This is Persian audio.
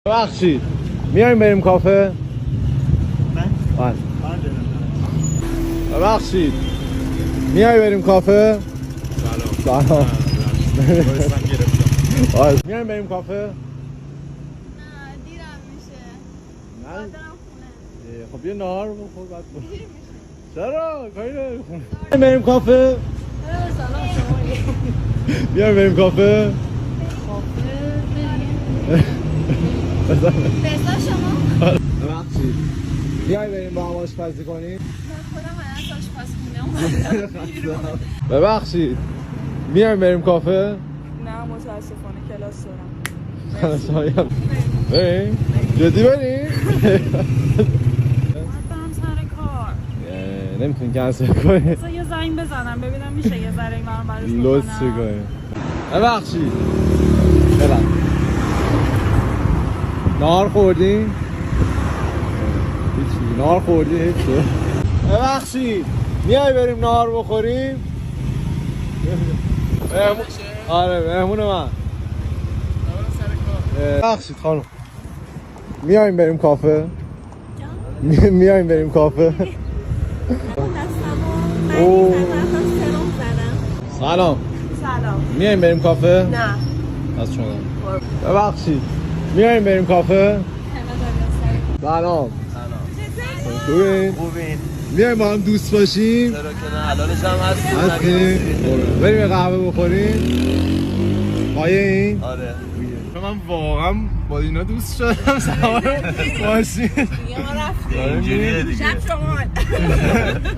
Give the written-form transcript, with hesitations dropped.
ببخشید میایم بریم کافه؟ من؟ ببخشید میای بریم کافه؟ سلام میایم بریم کافه؟ نه دیرم میشه. نه دارم خونه. خب یه نهار بخور بعد برو. دیر میشه. چرا؟ کاری نداری خونه. میایم بریم کافه؟ سلام شما. میایم بریم کافه؟ بسا شما؟ ببخشید میای بریم با هم آشپزی کنیم؟ من خودم از آشپزخونه ببخشید میایم بریم کافه؟ نه متاسفانه کلاس دارم. بریم؟ جدی بریم؟ باید برم سر کار. نمیتونی کنسل کنی؟ بذار یه زنگ بزنم ببینم میشه یه ذره این برام براش لطف بکنم. کنی ببخشید برم نهار خوردین؟ هیچی نهار خوردی هیچی ببخشید میای بریم نهار بخوریم؟ آره مهمون من ببخشید خانم میایم بریم کافه؟ میایم بریم کافه؟ اوه. سلام سلام. میایم بریم کافه؟ نه. از شما ببخشید میایم بریم کافه؟ سلام خوبین؟ میایم با هم دوست باشیم؟ چرا که نه الانش هم هستیم؟ بریم یه قهوه بخوریم؟ پایه این؟ آره من واقعا با اینا دوست شدم سوار ماشین دیگه ما رفتیم. اینجوریه دیگه شب شمال.